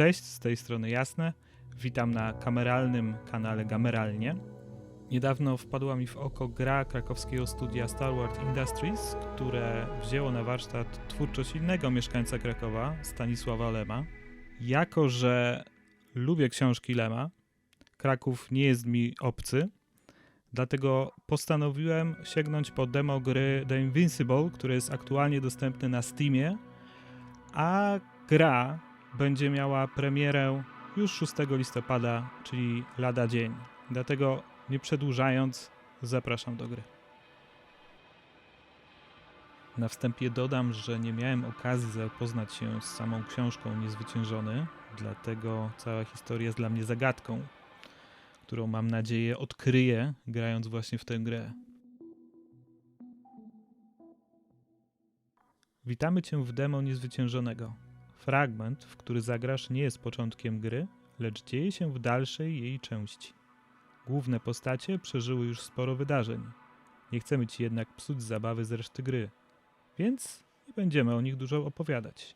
Cześć, z tej strony Jasne. Witam na kameralnym kanale Gameralnie. Niedawno wpadła mi w oko gra krakowskiego studia Starward Industries, które wzięło na warsztat twórczość innego mieszkańca Krakowa, Stanisława Lema. Jako że lubię książki Lema, Kraków nie jest mi obcy, dlatego postanowiłem sięgnąć po demo gry The Invincible, który jest aktualnie dostępny na Steamie, a gra będzie miała premierę już 6 listopada, czyli lada dzień. Dlatego nie przedłużając, zapraszam do gry. Na wstępie dodam, że nie miałem okazji zapoznać się z samą książką Niezwyciężony, dlatego cała historia jest dla mnie zagadką, którą mam nadzieję odkryję, grając właśnie w tę grę. Witamy Cię w demo Niezwyciężonego. Fragment, w który zagrasz, nie jest początkiem gry, lecz dzieje się w dalszej jej części. Główne postacie przeżyły już sporo wydarzeń. Nie chcemy Ci jednak psuć zabawy z reszty gry, więc nie będziemy o nich dużo opowiadać.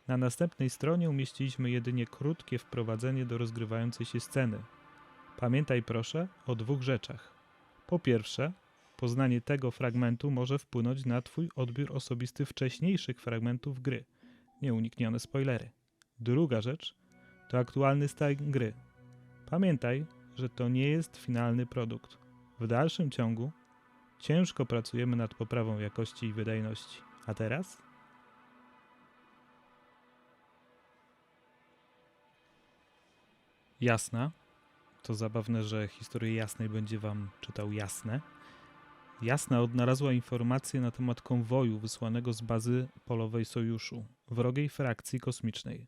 Na następnej stronie umieściliśmy jedynie krótkie wprowadzenie do rozgrywającej się sceny. Pamiętaj proszę o dwóch rzeczach. Po pierwsze, poznanie tego fragmentu może wpłynąć na Twój odbiór osobisty wcześniejszych fragmentów gry. Nieuniknione spoilery. Druga rzecz to aktualny stan gry. Pamiętaj, że to nie jest finalny produkt. W dalszym ciągu ciężko pracujemy nad poprawą jakości i wydajności. A teraz? Jasna. To zabawne, że historię Jasnej będzie Wam czytał Jasne. Jasna odnalazła informacje na temat konwoju wysłanego z bazy polowej Sojuszu, wrogiej frakcji kosmicznej.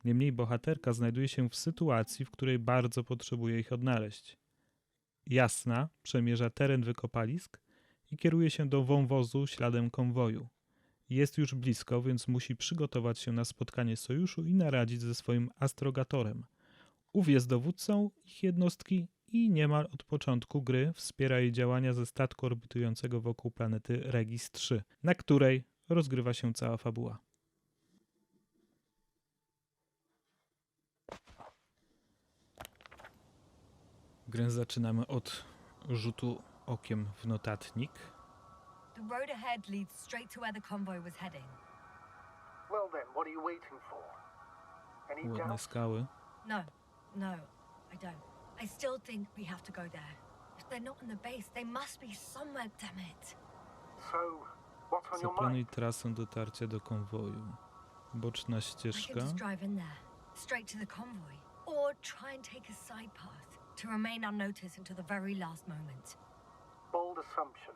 Niemniej bohaterka znajduje się w sytuacji, w której bardzo potrzebuje ich odnaleźć. Jasna przemierza teren wykopalisk i kieruje się do wąwozu śladem konwoju. Jest już blisko, więc musi przygotować się na spotkanie Sojuszu i naradzić ze swoim astrogatorem. Ów jest dowódcą ich jednostki i niemal od początku gry wspiera jej działania ze statku orbitującego wokół planety Regis 3, na której rozgrywa się cała fabuła. Grę zaczynamy od rzutu okiem w notatnik. The road ahead leads straight to where the convoy was heading. Well then, what are you waiting for? Any Ładne doubts? skały. No, I don't. I still think we have to go there. If they're not in the base, they must be somewhere, damn it. So, what's on your Zaplanuj mind? trasę dotarcia do konwoju. Boczna I ścieżka. can just drive in there, straight to the convoy. Or try and take a side path to remain unnoticed until the very last moment. Bold assumption.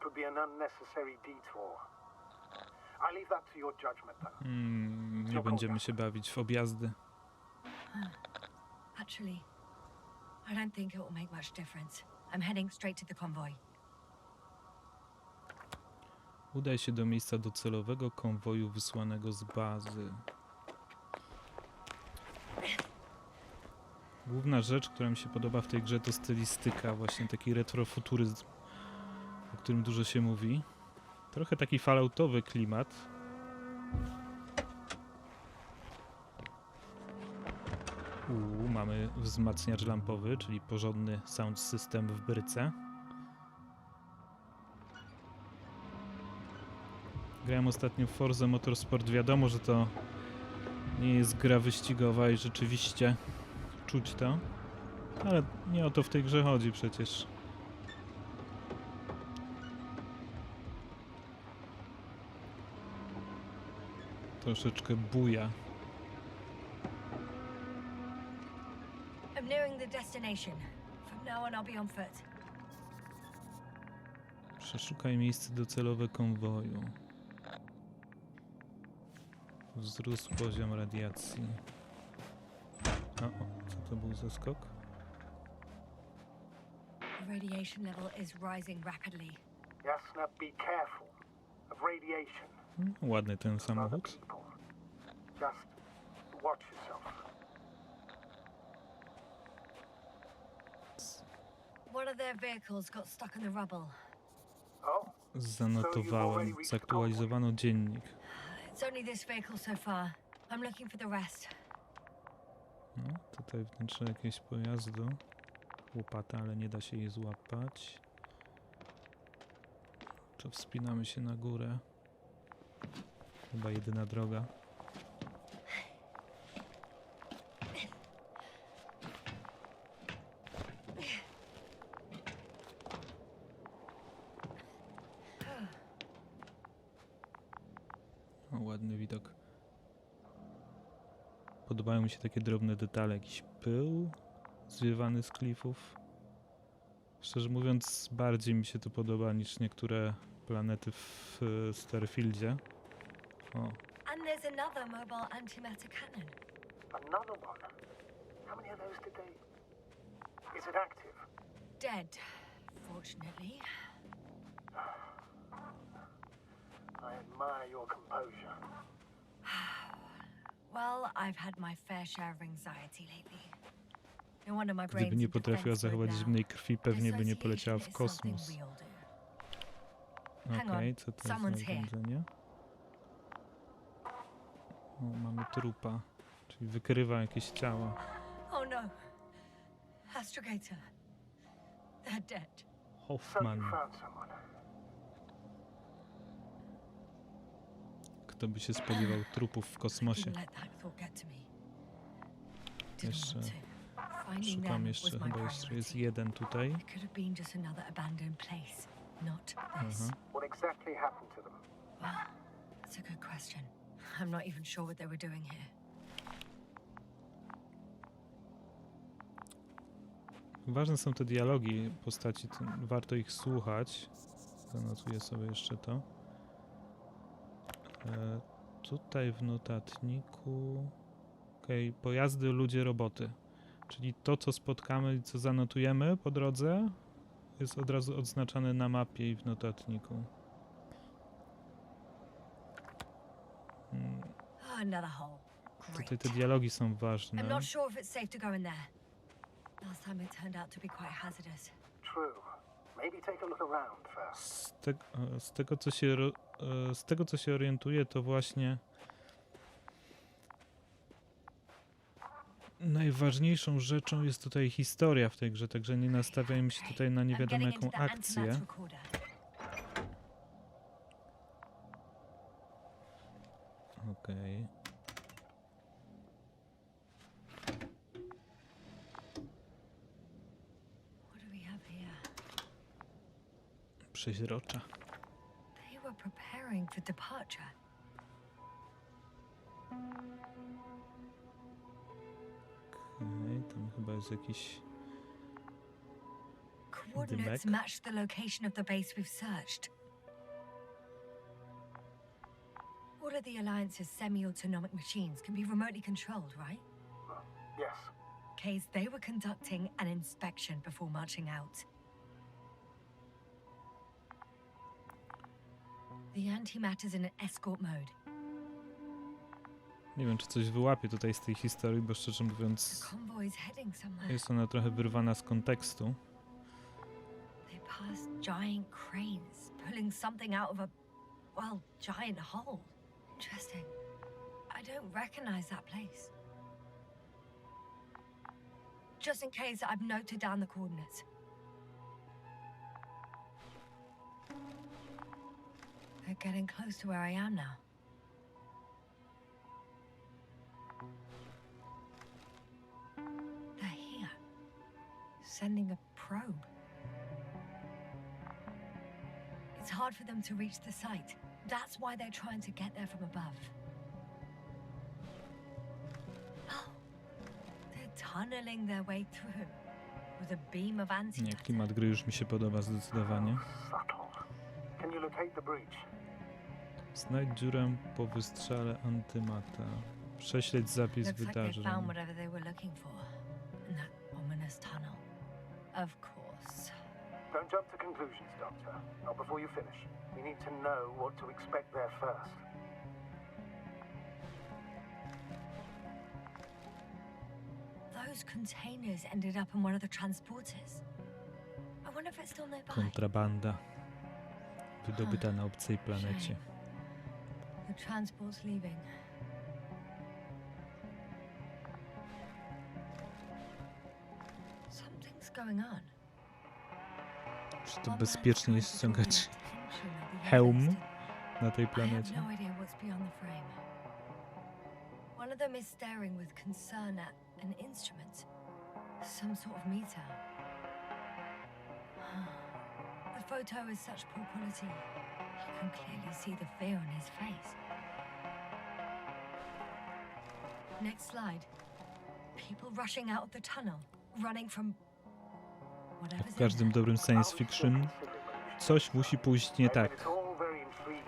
Could be an unnecessary detour. I leave that to your judgment then. Nie będziemy się bawić w objazdy. Actually, I don't think it will make much difference. I'm heading straight to the convoy. Udaj się do miejsca docelowego konwoju wysłanego z bazy. Główna rzecz, która mi się podoba w tej grze, to stylistyka, właśnie taki retrofuturyzm, o którym dużo się mówi. Trochę taki falloutowy klimat. Mamy wzmacniacz lampowy, czyli porządny sound system w bryce. Grałem ostatnio w Forza Motorsport. Wiadomo, że to nie jest gra wyścigowa i rzeczywiście czuć to. Ale nie o to w tej grze chodzi przecież. Troszeczkę buja. I'm nearing the destination. From now on, I'll be on foot. Przeszukaj miejsce docelowe konwoju. Wzrósł poziom radiacji. O, co to był za skok? The radiation level is rising rapidly. Jasna, be careful of radiation. Ładny ten Other samochód. people. Just watch yourself. One of their vehicles got stuck in the rubble. Oh, Zanotowałem. Zaktualizowano dziennik. It's only this vehicle so far. I'm looking for the rest. No, tutaj wnętrze jakiegoś pojazdu. Łopata, ale nie da się jej złapać. To wspinamy się na górę. Chyba jedyna droga. O, ładny widok. Podobają mi się takie drobne detale, jakiś pył zwiewany z klifów. Szczerze mówiąc, bardziej mi się to podoba niż niektóre planety w Starfieldzie. O, And there's another mobile antimatter cannon. Another one? How many of those did they... Is it active? Dead, fortunately. I admire your composure. Well, I've had my fair share of anxiety lately. No wonder my brain's gdyby nie in potrafiła defense zachować mode now. zimnej krwi, pewnie by nie poleciała w Dissociation is kosmos. something we all do. Hang Okej, on, co to jest za someone's here. urządzenie? O, mamy trupa, czyli wykrywa jakieś ciała. Oh no. Astrogator. They're dead. So you Hoffman. found someone. Kto by się spodziewał trupów w kosmosie? Didn't let that thought get to me. Didn't Jeszcze want to. Finding szukam them jeszcze, was my chyba jeszcze jest priority. jeden tutaj. It could have been just another abandoned place, not this. Aha. What exactly happened to them? Well, that's a good question. I'm not even sure what they were doing here. Ważne są te dialogi postaci, warto ich słuchać. Zanotuję sobie jeszcze to. Tutaj w notatniku... Okej, pojazdy, ludzie, roboty. Czyli to, co spotkamy i co zanotujemy po drodze, jest od razu odznaczane na mapie i w notatniku. Oh, another hole. Tutaj Great. te dialogi są I'm ważne. not sure if it's safe to go in there. Last time it turned out to be quite hazardous. True. Maybe take a look around first. Z tego, co się orientuję, to właśnie najważniejszą rzeczą jest tutaj historia w tej grze, także nie nastawiajmy się tutaj na nie I'm wiadomo getting jaką into the akcję. antimatter recorder. Okej. What do we have here? Przeźrocza. They were preparing for departure. Okej, tam chyba jest jakiś... Coordinates Dymek. match the location of the base we've searched. All of the Alliance's semi-autonomic machines can be remotely controlled, right? Yes. Case they were conducting an inspection before marching out. The antimatter's in an escort mode. Nie wiem, czy coś wyłapię tutaj z tej historii, bo szczerze The mówiąc convoy's heading somewhere. jest ona trochę wyrwana z kontekstu. They passed giant cranes, pulling something out of a, well, giant hole. Interesting. I don't recognize that place. Just in case, I've noted down the coordinates. They're getting close to where I am now. They're here, sending a probe. It's hard for them to reach the site. That's why they're trying to get there from above. Oh, they're tunneling their way through with a beam of Nie, antimatter. klimat gry już mi się podoba zdecydowanie. Subtle. Can you locate the breach? Znajdź dziurę po wystrzale antymata. Prześledź zapis Looks like they wydarzeń. found whatever they were looking for in that ominous tunnel. Of course. Don't jump to conclusions, Doctor. Not before you finish. We need to know what to expect there first. Those containers ended up in one of the transporters. I wonder if it's still nearby. Kontrabanda. Wydobyta na obcej planecie. The transport's leaving. going on? Czy to bezpiecznie jest ściągać hełm na tej I have planecie? no idea what's beyond the frame. One of them is staring with concern at an instrument, some sort of meter. The photo is such poor quality. You can clearly see the fear on his face. Next slide. People rushing out of the tunnel, running from Jak whatever's w każdym in there. dobrym science fiction, coś musi pójść nie tak. It's all very intriguing.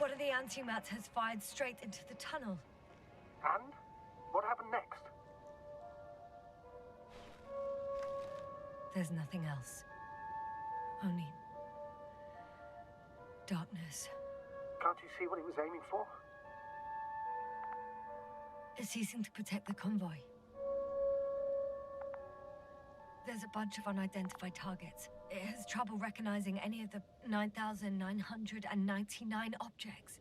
One of the antimats has fired straight into the tunnel. And what happened next? There's nothing else. Only darkness. Can't you see what he was aiming for? It's ceasing to protect the convoy. There's a bunch of unidentified targets. It has trouble recognizing any of the 9,999 objects.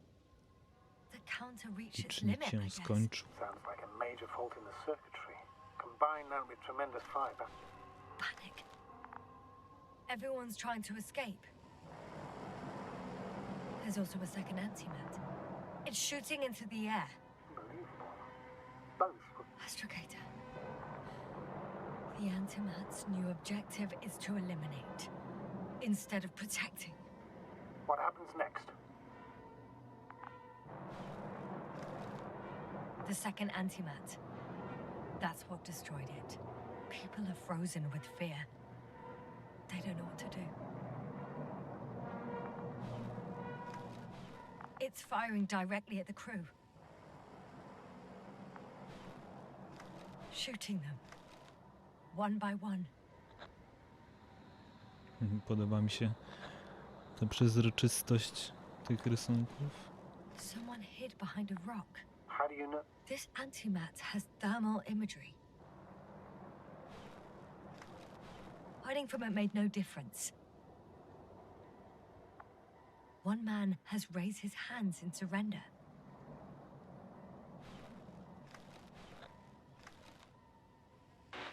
The counter reached its Licznik limit, I się guess. skończył. Sounds like a major fault in the circuitry. Combine that with tremendous fiber. Panic. Everyone's trying to escape. There's also a second antimat. It's shooting into the air. Unbelievable. Both were Astrogator. The antimat's new objective is to eliminate, instead of protecting. What happens next? The second antimat. That's what destroyed it. People are frozen with fear. They don't know what to do. It's firing directly at the crew. Shooting them. One by one. Podoba mi się ta przezroczystość tych rysunków. Someone hid behind a rock. How do you know? This antimat has thermal imagery. Hiding from it made no difference. One man has raised his hands in surrender.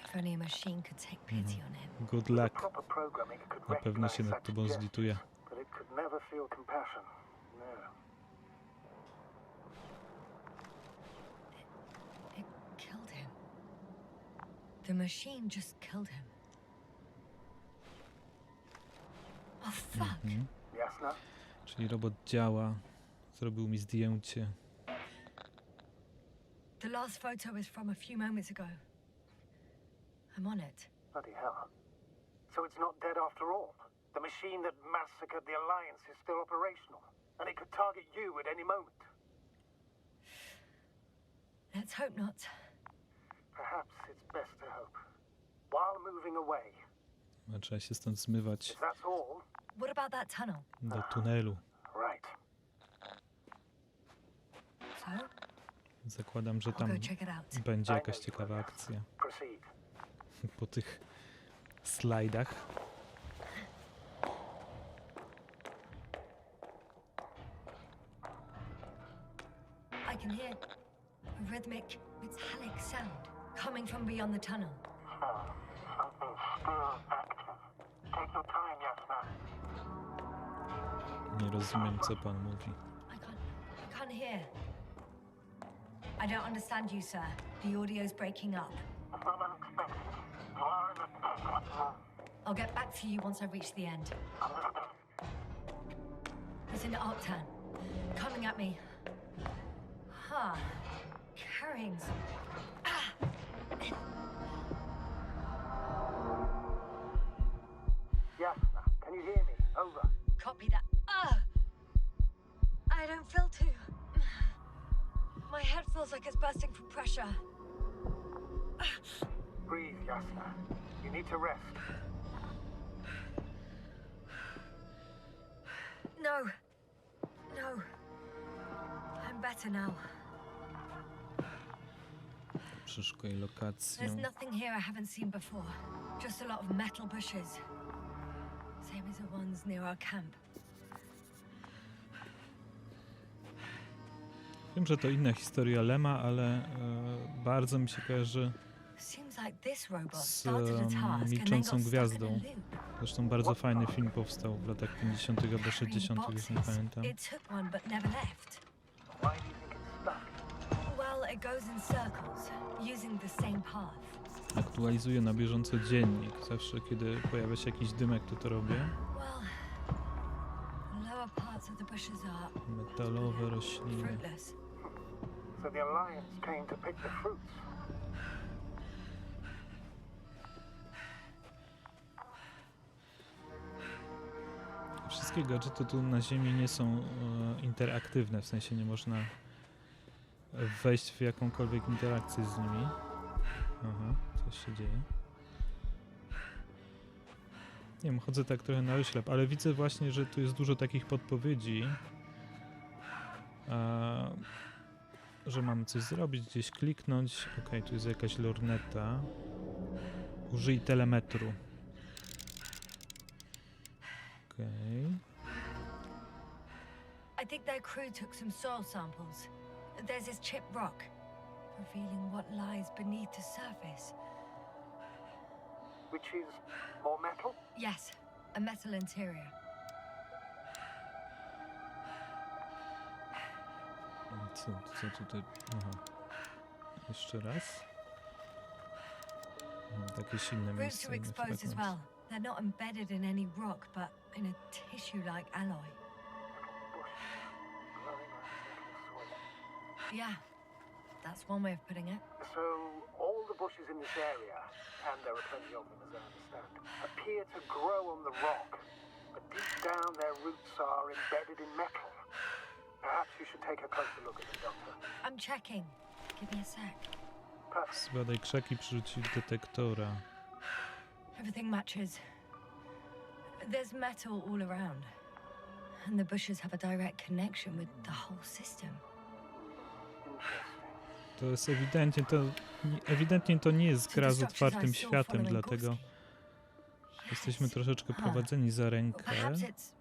If only a machine could take pity on him. Good luck. Proper programming could Na pewno się recognize nad such tobą gestures, zlituje. but it could never feel compassion. No. It killed him. The machine just killed him. Oh fuck. Jasna? Czyli robot działa. Zrobił mi zdjęcie. The last photo is from a few moments ago. I'm on it. Bloody hell. So it's not dead after all. The machine that massacred the Alliance is still operational, and it could target you at any moment. Let's hope not. Perhaps it's best to hope. While moving away. A trzeba się stąd zmywać If that's all, What about that tunnel? do tunelu. right. So, Zakładam, że I'll tam go check it out. będzie jakaś ciekawa akcja. Proceed. Po tych slajdach. I can hear a rhythmic, metallic sound coming from beyond the tunnel. Something still active. Take your time, Jasna. Nie rozumiem, co pan mówi. I can't hear. I don't understand you, sir. The audio's breaking up. It's not unexpected. You are in a state. I'll get back to you once I reach the end. It's an upturn. Coming at me. Huh. Carrying some... Jasna, can you hear me? Over. Copy that. I don't feel too... My head feels like it's bursting from pressure. Breathe, Jasna. You need to rest. No. No. I'm better now. Przeszukaj lokację. There's nothing here I haven't seen before. Just a lot of metal bushes. Same as the ones near our camp. Wiem, że to inna historia Lema, ale bardzo mi się kojarzy Seems like this robot z started a task and then milczącą got stuck in gwiazdą. a loop. Zresztą bardzo fajny film powstał w latach 50. albo 60., już nie pamiętam. It took one but never left. Why do you think it's stuck? Well, it goes in circles, using the same path. Aktualizuję na bieżąco dziennik. Zawsze, kiedy pojawia się jakiś dymek, to robię. Well, the lower parts of the bushes are Metalowe rośliny. fruitless. So the Alliance came to pick the fruits. Wszystkie gadżety tu na Ziemi nie są interaktywne, w sensie nie można wejść w jakąkolwiek interakcję z nimi. Aha, coś się dzieje. Nie wiem, chodzę tak trochę na oślep, ale widzę właśnie, że tu jest dużo takich podpowiedzi, że mamy coś zrobić, gdzieś kliknąć. Okej, tu jest jakaś lorneta. Użyj telemetru. Okej. I think their crew took some soil samples. There's this chipped rock, revealing what lies beneath the surface. Which is more metal? Yes, a metal interior. Co tutaj? Aha. Jeszcze raz. Jakieś inne Roots miejsce. are inny exposed as fragment. well. They're not embedded in any rock, but in a tissue-like alloy. Growing on metal soil. Yeah, that's one way of putting it. So all the bushes in this area, and there are plenty of them as I understand, appear to grow on the rock, but deep down their roots are embedded in metal. Perhaps you should take a closer look at them, Doctor. I'm checking. Give me a sec. Perfect. Zbadaj krzaki, przyrzucić detektora. Everything matches. There's metal all around. And the bushes have a direct connection with the whole system. Interesting. To jest ewidentnie to nie jest gra z otwartym światem, dlatego jesteśmy troszeczkę prowadzeni za rękę. Perhaps it's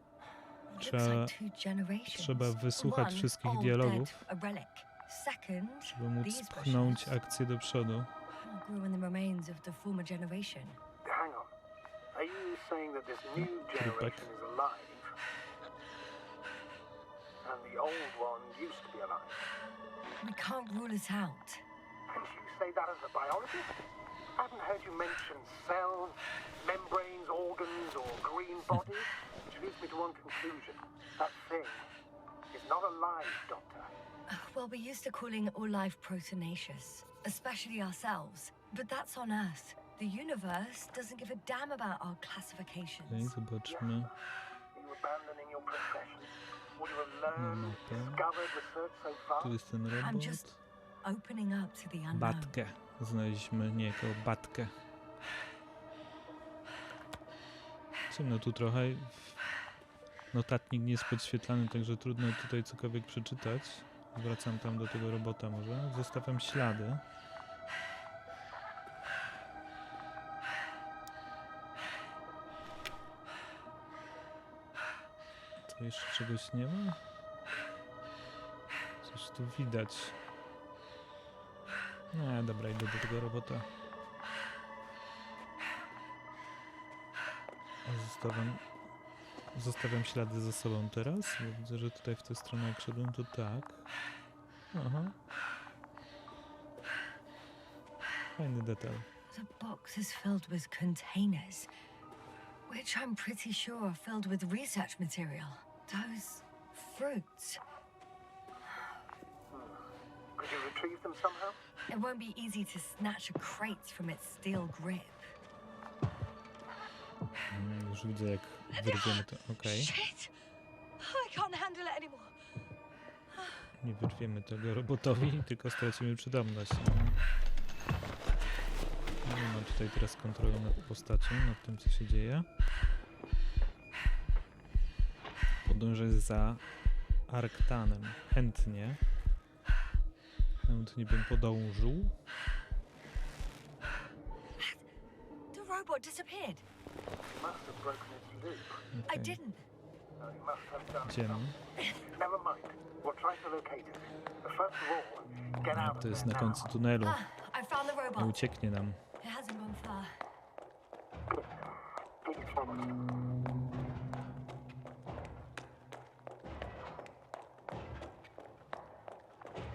Trzeba wysłuchać wszystkich dialogów, żeby móc pchnąć akcję do przodu. grew in the remains of the former generation. Hang on. Are you saying that this new generation is alive, and the old one used to be alive? We can't rule it out. And you say that as a biologist? I haven't heard you mention cells, membranes, organs, or green bodies, which leads me to one conclusion. That thing is not alive, Doctor. Well, we're used to calling all life proteinaceous, especially ourselves. But that's on Earth. The universe doesn't give a damn about our classifications. Okej, zobaczmy. Are you abandoning your profession? What you have learned, mapę. discovered, researched so far? Tu jest ten I'm robot. just opening up to the unknown. Batkę. Znaleźliśmy niejako batkę. Ciemno tu trochę. Notatnik nie jest podświetlany, także trudno tutaj cokolwiek przeczytać. Wracam tam do tego robota może. Zostawiam ślady. Tu jeszcze czegoś nie ma? Coś tu widać. Nie, dobra, idę do tego robota. Zostawiam ślady za sobą teraz. Bo widzę, że tutaj w tę stronę jak szedłem, to tak. Aha. Fajny detal. The box is filled with containers, which I'm pretty sure are filled with research material. Those fruits. Could you retrieve them somehow? It won't be easy to snatch a crate from its steel grip. Już widzę, jak wyrwiemy to. Okej. Shit! I can't handle it anymore. Nie wyrwiemy tego robotowi, tylko stracimy przytomność. Nie mam tutaj teraz kontroli nad postacią, nad tym, co się dzieje. Podążę za Arktanem. Chętnie bym podążył. The robot disappeared. You must have broken its loop. I Okej. didn't. No, you must have done Idziemy. something. Never mind. We'll try to locate it. But first of all, get out of To jest there na now. końcu tunelu. I Found the Nie robot. ucieknie nam. It hasn't gone far. Please follow us.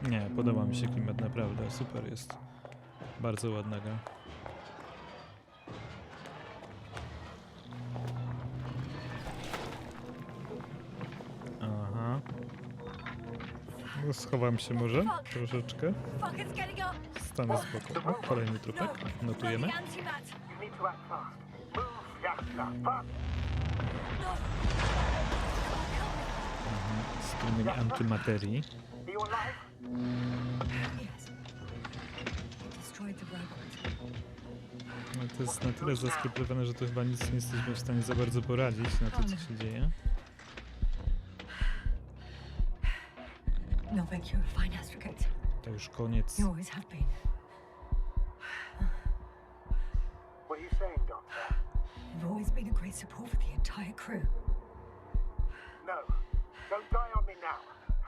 Nie, podoba mi się klimat, naprawdę. Super jest. Bardzo ładna gra. Aha. No, schowam się może troszeczkę. Fuck, it's getting up. Stanę z boku. O, kolejny trupek. Notujemy. The antimat. You need to act fast. Move, Jasna, fast. No. Strumień antymaterii. Are you alive? Yes. It destroyed the robot. No, to jest na tyle zaskryptowane, że to chyba nic nie jesteśmy w stanie za bardzo poradzić na to, co się dzieje. No, thank you. Fine, Astrocate. To już koniec. You always have been. What are you saying, Doctor? You've always been a great support for the entire crew. No. Don't die on me now.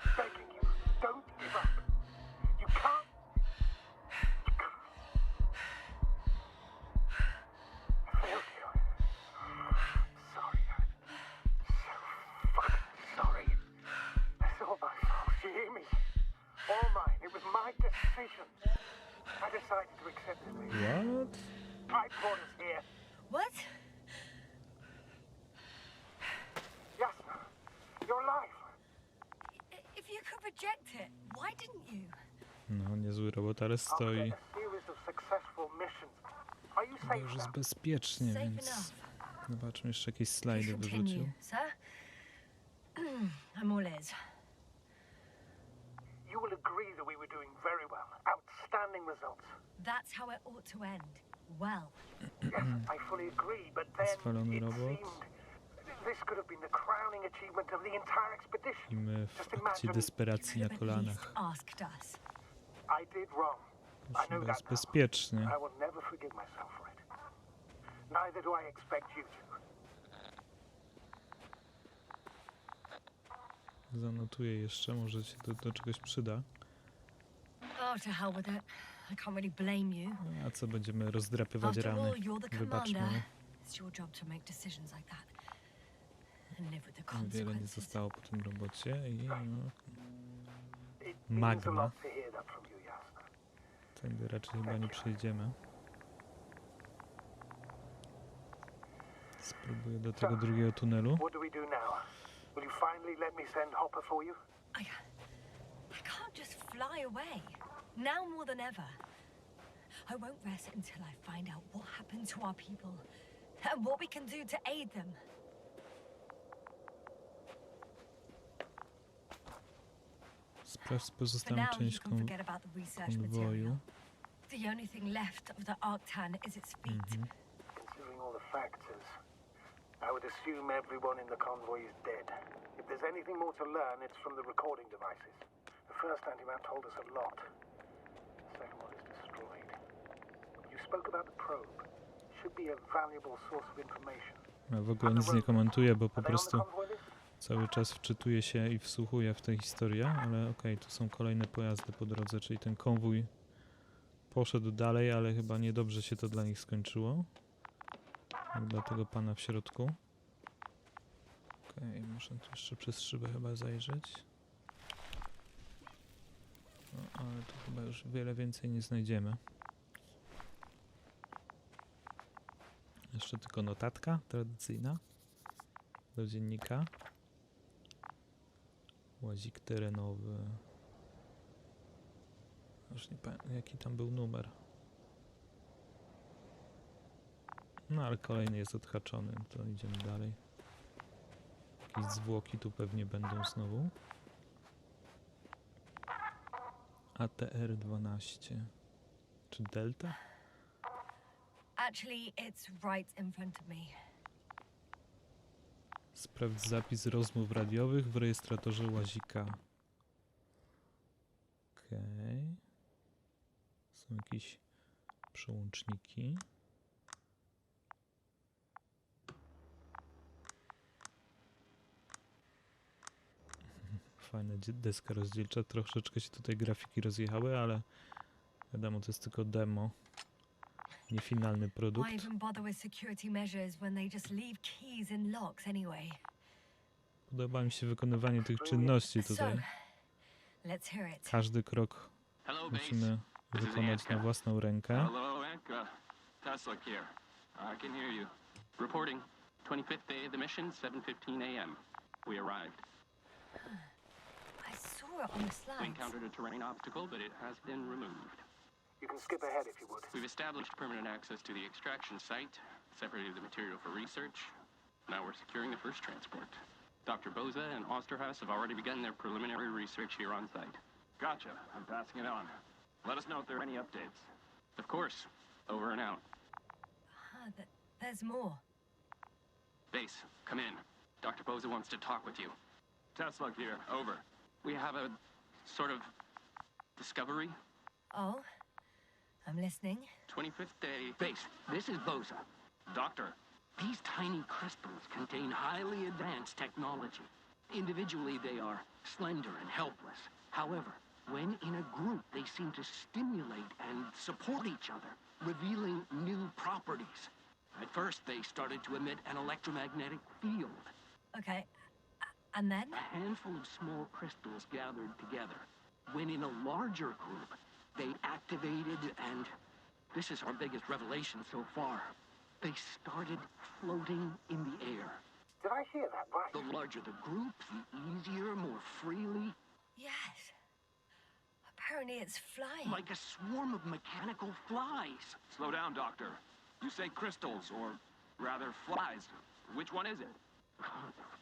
I'm begging you. Don't give up. You can't. You can't. I failed you. Sorry. So fucking sorry. It's all my fault. You hear me? All mine. It was my decision. I decided to accept this thing. What? I brought us here. What? Jasna, you're alive. If you could reject it, why didn't you? No, niezły robot, ale After stoi. a series of successful missions. Are you Chyba safe już jest now? bezpiecznie, Safe więc enough. zobaczmy, jeszcze jakieś slajdy wyrzucił. Continue, sir. I'm all ears. You will agree that we were doing very well. Outstanding results. That's how it ought to end. Well. Yes, I fully agree, but then Spalony it robot. seemed this could have been the crowning achievement of the entire expedition. I my w Just akcie imagine desperacji na Could have at least kolanach. asked us. I did wrong. I Już know chyba that jest now. bezpiecznie. I will never forgive myself for it. Neither do I expect you to. Zanotuję jeszcze, może się to do czegoś przyda. Oh, to hell with it. I can't really blame you. A co, będziemy rozdrapywać After rany? all, you're the Wybaczmy. commander. It's your job to make decisions like that. And live with the Wiele nie consequences. zostało po tym robocie i no, It means a Magma. lot to hear that from you, Jasna. tędy raczej chyba nie przejdziemy. Spróbuję do tego drugiego tunelu. What do we do now? Will you finally let me send Hopper for you? I can't just fly away. Now more than ever. I won't rest until I find out what happened to our people and what we can do to aid them. Sprawdź For pozostałą now, you część can forget about the research material. konwoju. The only thing left of the Arctan is its feet. Considering all the factors, I would assume everyone in the convoy is dead. If there's anything more to learn, it's from the recording devices. The first antimat told us a lot. The second one is destroyed. You spoke about the probe. Should be a valuable source of information. Ja w ogóle nic nie komentuję, bo po Are they on the prostu convoy list? cały czas wczytuję się i wsłuchuję w tę historię, ale okej, tu są kolejne pojazdy po drodze, czyli ten konwój poszedł dalej, ale chyba niedobrze się to dla nich skończyło. Jak dla tego pana w środku. Okej, muszę tu jeszcze przez szybę chyba zajrzeć. No, ale tu chyba już wiele więcej nie znajdziemy. Jeszcze tylko notatka tradycyjna do dziennika. Łazik terenowy. Już nie pamiętam, jaki tam był numer. No ale kolejny jest odhaczony, to idziemy dalej. Jakieś zwłoki tu pewnie będą znowu. ATR-12. Czy Delta? Actually, it's right in front of me. Sprawdź zapis rozmów radiowych w rejestratorze łazika. Okej. Są jakieś przełączniki. Fajna deska rozdzielcza. Troszeczkę się tutaj grafiki rozjechały, ale Wiadomo, to jest tylko demo, nie finalny produkt. Why even bother with security measures when they just leave keys in locks anyway? Podoba mi się wykonywanie tych czynności So, tutaj. let's hear it. Każdy krok Hello, base. musimy This is wykonać na Anka. własną rękę. Hello, Anka. Tesla here. I can hear you. Reporting. 25th day of the mission, 7:15 a.m. We arrived. I saw it on the We slides. encountered a terrain obstacle, but it has been removed. You can skip ahead if you would. We've established permanent access to the extraction site, separated the material for research. Now we're securing the first transport. Dr. Boza and Osterhaus have already begun their preliminary research here on site. Gotcha. I'm passing it on. Let us know if there are any updates. Of course. Over and out. There's more. Base, come in. Dr. Boza wants to talk with you. Tesla here. Over. We have a sort of discovery. Oh, I'm listening. 25th day. Base, this is Boza. Doctor. These tiny crystals contain highly advanced technology. Individually, they are slender and helpless. However, when in a group, they seem to stimulate and support each other, revealing new properties. At first, they started to emit an electromagnetic field. Okay. And then? A handful of small crystals gathered together. When in a larger group, they activated and... this is our biggest revelation so far. They started floating in the air. Did I hear that right? The larger the group, the easier, more freely. Yes. Apparently it's flying. Like a swarm of mechanical flies. Slow down, Doctor. You say crystals, or rather flies. Which one is it?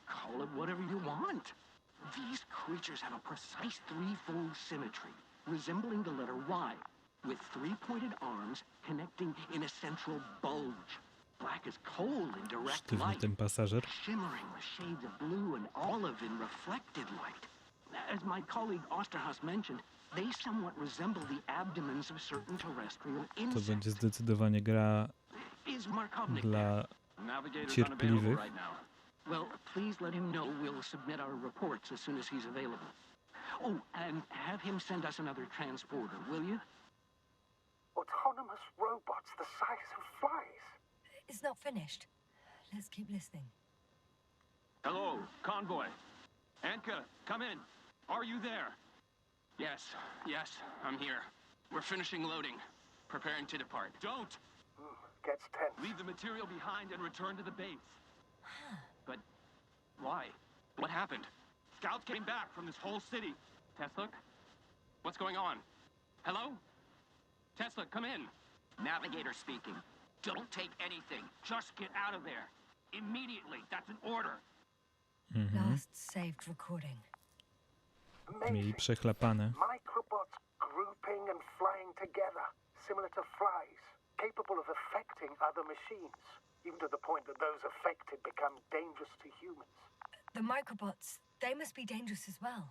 Call it whatever you want. These creatures have a precise threefold symmetry, resembling the letter Y, with three-pointed arms connecting in a central bulge. Black as coal in direct Sztywny light, ten pasażer. shimmering with shades of blue and olive in reflected light. As my colleague Osterhaus mentioned, they somewhat resemble the abdomens of certain terrestrial To insects. będzie zdecydowanie gra Is Markovnik dla Navigator's Cierpliwych. unavailable right now. Well, please let him know we'll submit our reports as soon as he's available. Oh, and have him send us another transporter, will you? Autonomous robots the size of flies. It's not finished. Let's keep listening. Hello, convoy. Anka, come in. Are you there? Yes, I'm here. We're finishing loading. Preparing to depart. Don't! Gets tense. Leave the material behind and return to the base. But why? What happened? Scouts came back from this whole city. Tesla? What's going on? Hello? Tesla, come in. Navigator speaking. Don't take anything. Just get out of there. Immediately. That's an order. Last saved recording. mieli Amazing. przechlapane. Microbots grouping and flying together, similar to flies, capable of affecting other machines, even to the point that those affected become dangerous to humans. The microbots, they must be dangerous as well.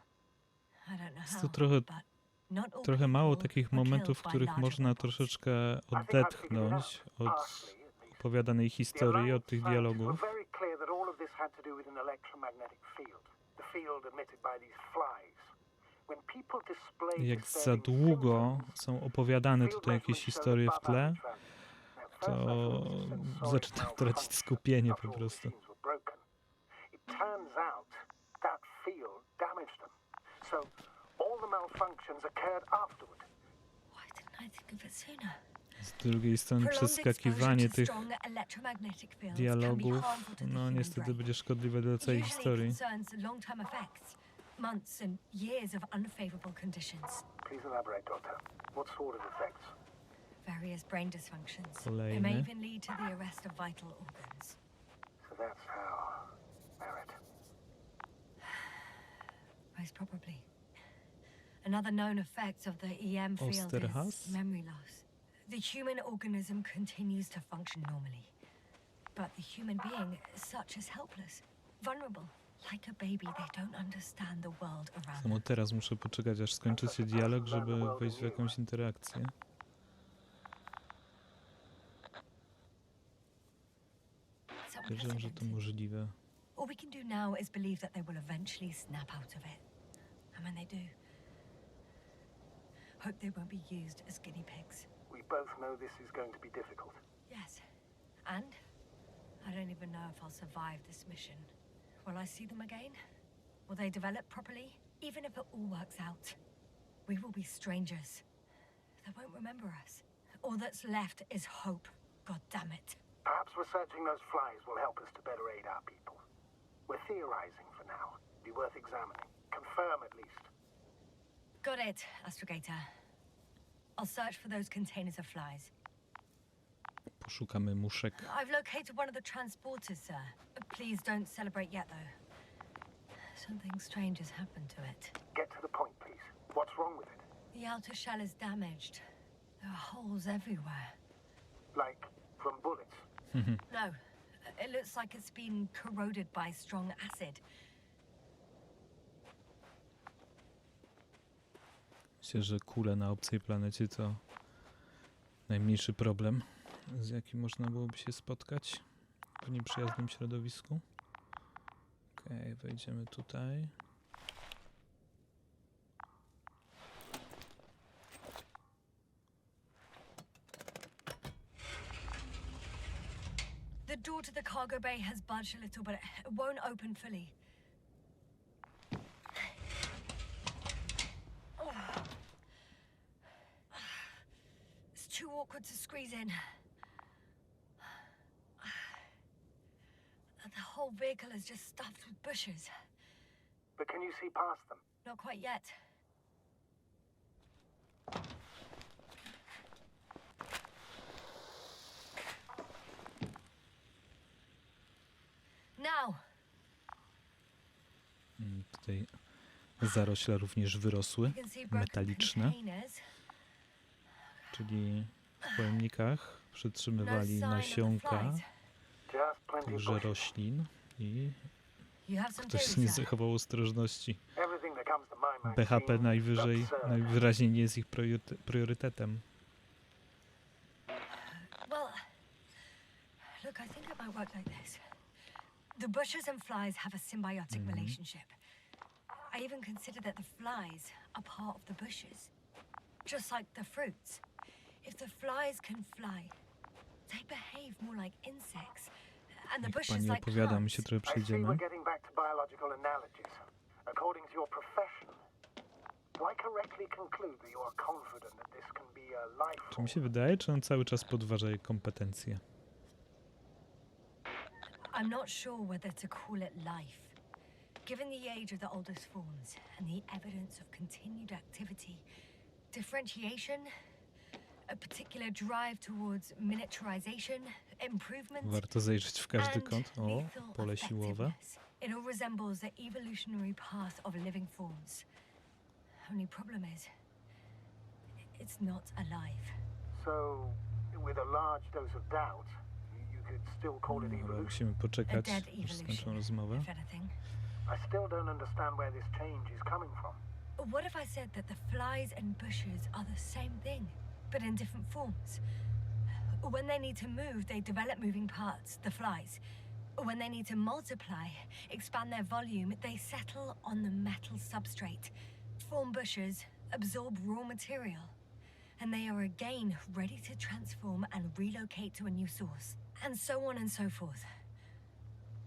I don't know Jest how, tu trochę, but not all trochę mało people takich were momentów, w killed by których larger można robots. troszeczkę I think I've figured it odetchnąć out, od partially at least. opowiadanej The historii, od Alliance tych scientists dialogów. were very clear that all of this had to do with an electromagnetic field, the field emitted by these flies. When people displayed Jak za disturbing długo symptoms, są opowiadane field tutaj jakieś measurements showed historie w above tle, average values. Now, at first I to thought it was a sensoric zaczynam tracić malfunction skupienie after po all prostu. machines were broken. It turns out that field damaged them. So all the malfunctions occurred afterward. Why didn't I think of it sooner? Z drugiej strony Prolonged przeskakiwanie exposure to tych strong electromagnetic fields can be dialogów, harmful to the no human niestety brain. będzie szkodliwe dla całej Usually historii. concerns long-term effects, months and years of unfavorable conditions. Please elaborate, Doctor. What sort of effects? Various brain dysfunctions. They Kolejny. may even lead to the arrest of vital organs. So that's how Merit. Most probably. Another known effect of the EM field Osterhaus? is memory loss. The human organism continues to function normally, but the human being is such as helpless, vulnerable. Like a baby, they don't understand the world around Samo them. teraz muszę poczekać, aż skończy się dialog, żeby wejść w jakąś interakcję. It's Wierzę, że to unprecedented. możliwe. All we can do now is believe that they will eventually snap out of it. And when they do, Hope they won't be used as guinea pigs. We both know this is going to be difficult. Yes. And I don't even know if I'll survive this mission. Will I see them again? Will they develop properly? Even if it all works out, we will be strangers. They won't remember us. All that's left is hope. God damn it. Perhaps researching those flies will help us to better aid our people. We're theorizing for now. Be worth examining. Confirm at least. Got it, Astrogator. I'll search for those containers of flies. Poszukamy muszek. I've located one of the transporters, sir. Please don't celebrate yet, though. Something strange has happened to it. Get to the point, please. What's wrong with it? The outer shell is damaged. There are holes everywhere. Like from bullets? No, it looks like it's been corroded by strong acid. Myślę, że kule na obcej planecie to najmniejszy problem, z jakim można byłoby się spotkać w nieprzyjaznym środowisku. Okej, wejdziemy tutaj. The door to the cargo bay has budged a little, but it won't open fully. It's too awkward to squeeze in. The whole vehicle is just stuffed with bushes. But can you see past them? Not quite yet. Now. Tutaj zarośla również wyrosły, You can see broken metaliczne, containers. czyli w pojemnikach No przytrzymywali sign of the nasionka flies. Just plenty of tychże bushes. roślin i You have some ktoś too, nie sir. zachował ostrożności. Everything that comes to my mind BHP seems absurd. najwyraźniej nie jest ich priorytetem. Well, look, I think it might work like this. The bushes and flies have a symbiotic relationship. I even consider that the flies are part of the bushes, just like the fruits. If the flies can fly, they behave more like insects, and the Niech bushes pani like opowiada, my się plants. trochę I see przejdziemy. we're getting back to biological analogies. According to your profession, do I correctly conclude that you are confident that this can be a life Czy mi się wydaje, czy on cały czas podważa jej kompetencje? I'm not sure whether to call it life. Given the age of the oldest forms and the evidence of continued activity, differentiation, a particular drive towards miniaturization, improvement, Warto zajrzeć w każdy and kąt. O, lethal pole siłowe. effectiveness. It all resembles the evolutionary path of living forms. Only problem is, it's not alive. So, with a large dose of doubt, you could still call it Dobra, evolution. musimy A poczekać, dead aż skończą evolution, rozmowę. if anything. I still don't understand where this change is coming from. What if I said that the flies and bushes are the same thing, but in different forms? When they need to move, they develop moving parts, the flies. When they need to multiply, expand their volume, they settle on the metal substrate, form bushes, absorb raw material, and they are again ready to transform and relocate to a new source, and so on and so forth.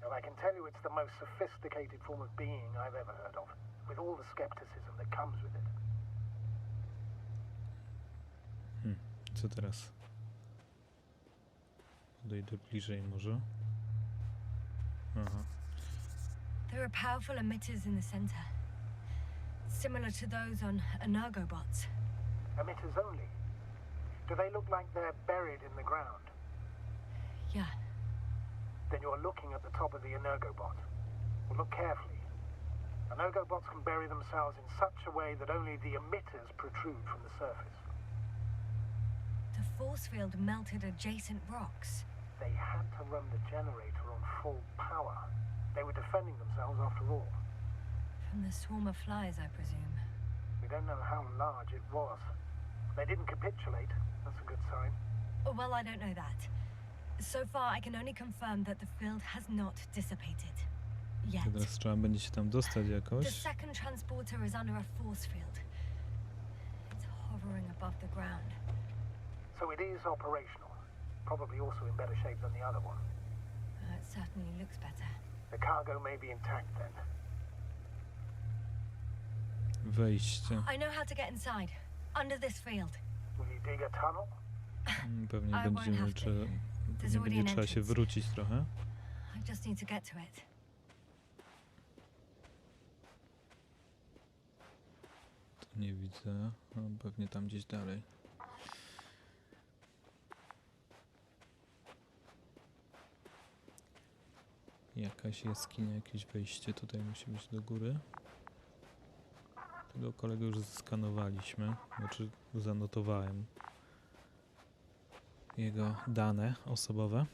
And I can tell you it's the most sophisticated form of being I've ever heard of, with all the skepticism that comes with it. Co teraz? Podejdę bliżej może. Aha. There are powerful emitters in the center, similar to those on energobots. Emitters only. Do they look like they're buried in the ground? Yeah, Then you're looking at the top of the energobot. Well, look carefully. Energobots can bury themselves in such a way that only the emitters protrude from the surface. the force field melted adjacent rocks. They had to run the generator on full power. They were defending themselves after all. From the swarm of flies, I presume. We don't know how large it was. They didn't capitulate. That's a good sign. Oh, well, I don't know that. So far, I can only confirm that the field has not dissipated. Yet. To teraz trzeba będzie się tam dostać The jakoś. second transporter is under a force field. It's hovering hovering above the ground. So it is operational. Probably also in better shape than the other one. It certainly looks better. The cargo may be intact then. Wejście. I know how to get inside. Under this field. Will you dig a tunnel? Pewnie I won't będziemy, have to. pewnie already będzie an trzeba się entrance. wrócić trochę. I just need to get to it. Tu nie widzę. No, pewnie tam gdzieś dalej. Jakaś jaskinia, jakieś wejście tutaj musi być do góry. Tego kolegę już zeskanowaliśmy, znaczy zanotowałem jego dane osobowe.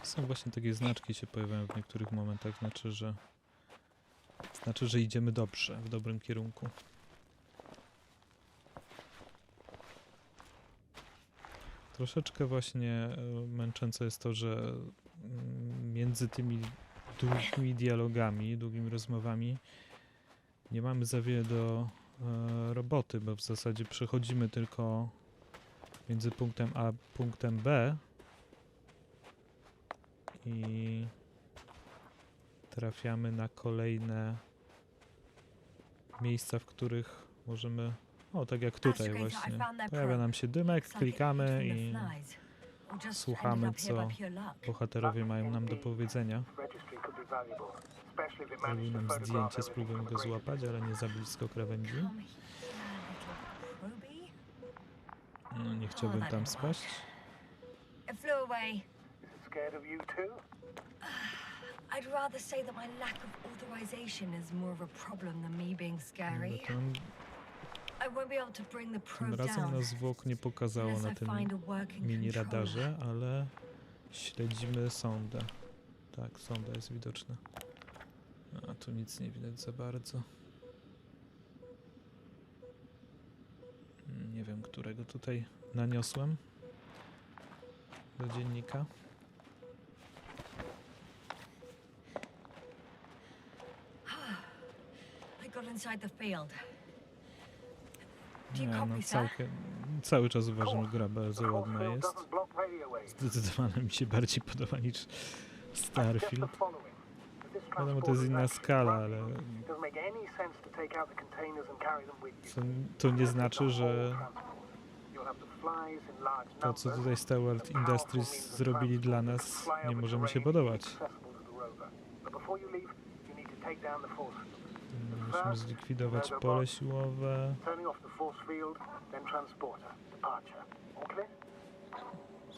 Są właśnie takie znaczki się pojawiają w niektórych momentach, znaczy, że idziemy dobrze, w dobrym kierunku. Troszeczkę właśnie męczące jest to, że między tymi długimi dialogami, długimi rozmowami nie mamy za wiele do roboty, bo w zasadzie przechodzimy tylko między punktem A a punktem B i trafiamy na kolejne miejsca, w których możemy, o tak jak tutaj właśnie, pojawia nam się dymek, klikamy i słuchamy, co bohaterowie mają nam do powiedzenia. Registry could be valuable, especially if it Zrobił managed to nam photograph zdjęcie, everything spróbujemy from go the złapać, ale nie za blisko krawędzi. Come here, little probie. No, nie chciałbym tam spaść. It flew away. Is it scared of you too? I'd rather say that my lack of authorization is more of a problem than me being scary. No, tym I won't be able to bring the probe razem down nas zwłok nie pokazało unless na I tym find a working mini controller. radarze, ale śledzimy sondę. Tak, sonda jest widoczna. A tu nic nie widać za bardzo. Nie wiem, którego tutaj naniosłem do dziennika. I got inside the field. Do Nie, you no copy, sir? cały czas uważam, że gra bardzo ładna Field jest. doesn't block radio waves. Zdecydowanie mi się bardziej podoba niż Just the Starfield. following. If this Wiadomo, to jest transport inna is skala, actually ale running, it doesn't make any sense to take out the containers and carry them with you. to nie znaczy, że You'll have the flies in large to, co numbers. tutaj Starward Industries zrobili dla nas, nie możemy się podobać. Musimy zlikwidować pole siłowe.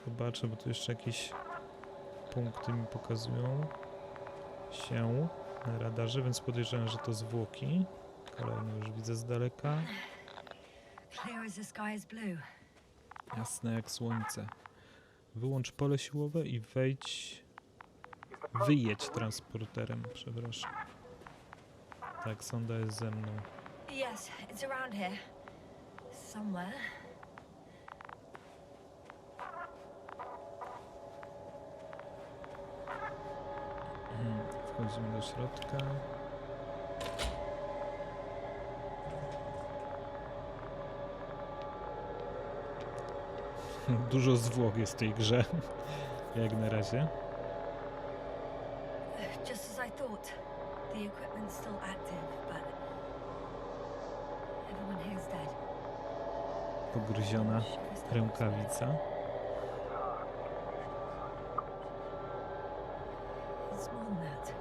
Zobaczę, bo tu jeszcze jakieś punkty mi pokazują się na radarze, więc podejrzewam, że to zwłoki. Kolejne już widzę z daleka. Clear as the sky is blue. Jasne jak słońce. Wyłącz pole siłowe i wyjedź transporterem, przepraszam. Tak, sonda jest ze mną. Yes, it's around here. Somewhere. Wchodzimy do środka. Dużo zwłok jest w tej grze, jak na razie. Just as I thought. The equipment's still active, but everyone here's dead. Pogryziona rękawica. It's more than that.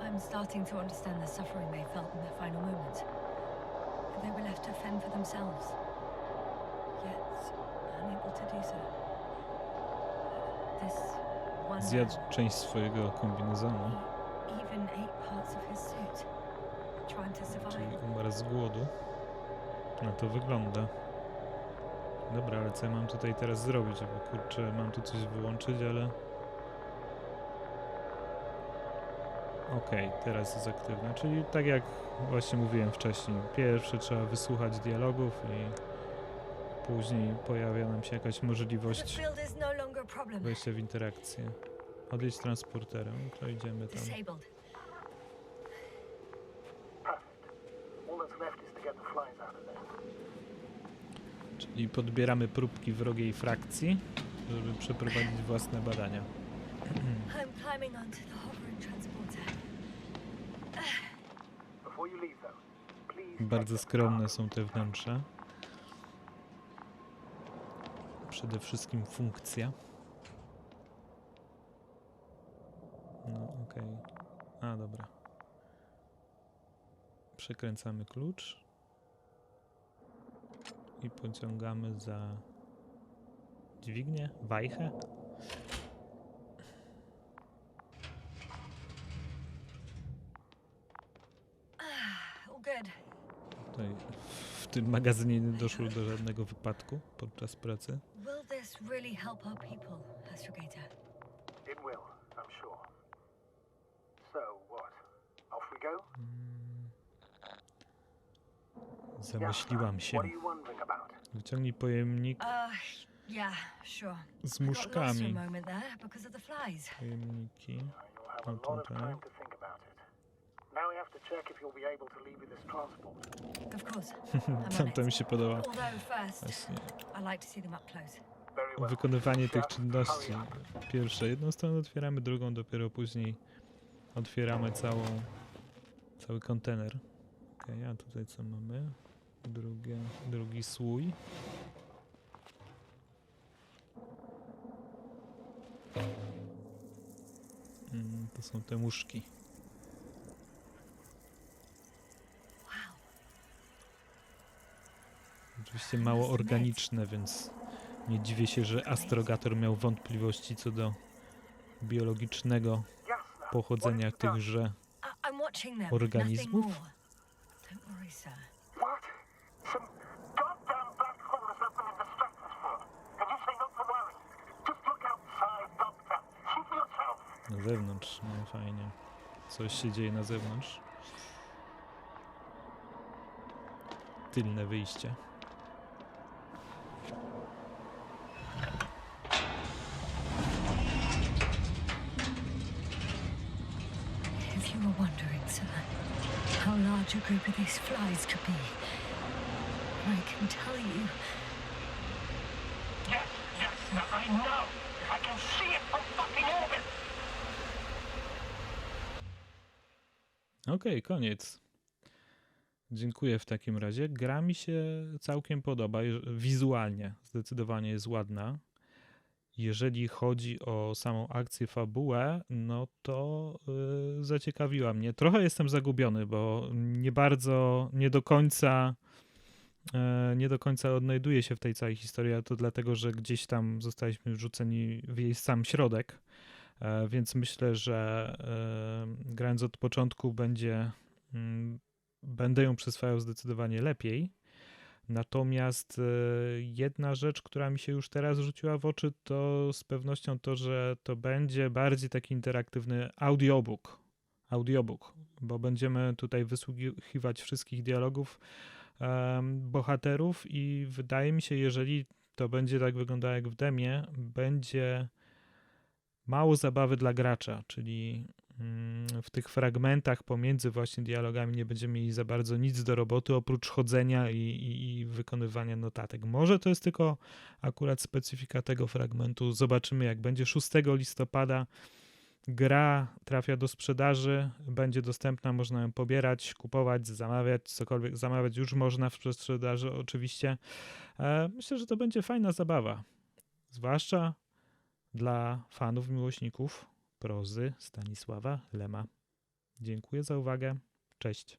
I'm starting to understand the suffering they felt in their final moments. They were left to fend for themselves, yet unable to do so. This one Zjadł część swojego kombinezonu, man even ate parts of his suit, trying to czyli survive. umarł z głodu. No to wygląda. Dobra, ale co ja mam tutaj teraz zrobić? Bo kurczę, mam tu coś wyłączyć, ale... Okej, teraz jest aktywne, czyli tak jak właśnie mówiłem wcześniej, pierwsze trzeba wysłuchać dialogów i później pojawia nam się jakaś The możliwość field is no longer a problem. wejścia w interakcję. Odjedź transporterem, to idziemy tam. Disabled. flies out of there. Czyli podbieramy próbki wrogiej frakcji, żeby przeprowadzić własne badania. I'm climbing onto the hovering transporter. Before you leave, though, please Bardzo check the skromne cargo. są te wnętrza. Przede wszystkim funkcja. No okej. A dobra. Przekręcamy klucz. I pociągamy za dźwignię, wajchę. All good. Tutaj w tym magazynie nie doszło do żadnego wypadku podczas pracy. Will this really help our people, Astrogator? It will, I'm sure. So, what? Off we go? Zamyśliłam się. What are you wondering about? Wyciągnij pojemnik Yeah, sure. z I got lost for a muszkami. moment there because of the flies. Pojemniki. You'll have a No lot of tutaj. time to think about it. Now we have to check if you'll be able to leave with this transport. Of course. I'm on To mi it. się podoba. Although first, Właśnie I like to see them up close. Very well. wykonywanie tych Just czynności. hurry up. Pierwsze jedną stronę otwieramy, drugą dopiero później otwieramy cały kontener. Okej, a tutaj co mamy? Drugi słój. To są te muszki. Wow. Oczywiście mało organiczne, więc nie dziwię się, że astrogator miał wątpliwości co do biologicznego Jasna, pochodzenia what have you done? tychże I'm watching them. Organizmów? Nothing more. Don't worry, sir. What? Some goddamn black hole has opened in the stratosphere. And you say not to worry. Just look outside, Doctor. See for yourself. na zewnątrz. No fajnie. Coś się dzieje na zewnątrz. Tylne wyjście. If you were wondering, sir, how large a group of these flies could be, I can tell you. Yes, I know. I can see it from fucking orbit. Okej, koniec. Dziękuję w takim razie. Gra mi się całkiem podoba. Wizualnie zdecydowanie jest ładna. Jeżeli chodzi o samą akcję, fabułę, no to zaciekawiła mnie. Trochę jestem zagubiony, bo nie do końca odnajduję się w tej całej historii, a to dlatego, że gdzieś tam zostaliśmy wrzuceni w jej sam środek, więc myślę, że grając od początku będę ją przyswajał zdecydowanie lepiej. Natomiast jedna rzecz, która mi się już teraz rzuciła w oczy, to z pewnością to, że to będzie bardziej taki interaktywny audiobook, bo będziemy tutaj wysłuchiwać wszystkich dialogów bohaterów i wydaje mi się, jeżeli to będzie tak wyglądało jak w demie, będzie mało zabawy dla gracza, czyli w tych fragmentach pomiędzy właśnie dialogami nie będziemy mieli za bardzo nic do roboty oprócz chodzenia i wykonywania notatek. Może to jest tylko akurat specyfika tego fragmentu. Zobaczymy jak będzie. 6 listopada gra trafia do sprzedaży, będzie dostępna, można ją pobierać, kupować, zamawiać, cokolwiek zamawiać już można w sprzedaży oczywiście. Myślę, że to będzie fajna zabawa, zwłaszcza dla fanów, miłośników prozy Stanisława Lema. Dziękuję za uwagę. Cześć.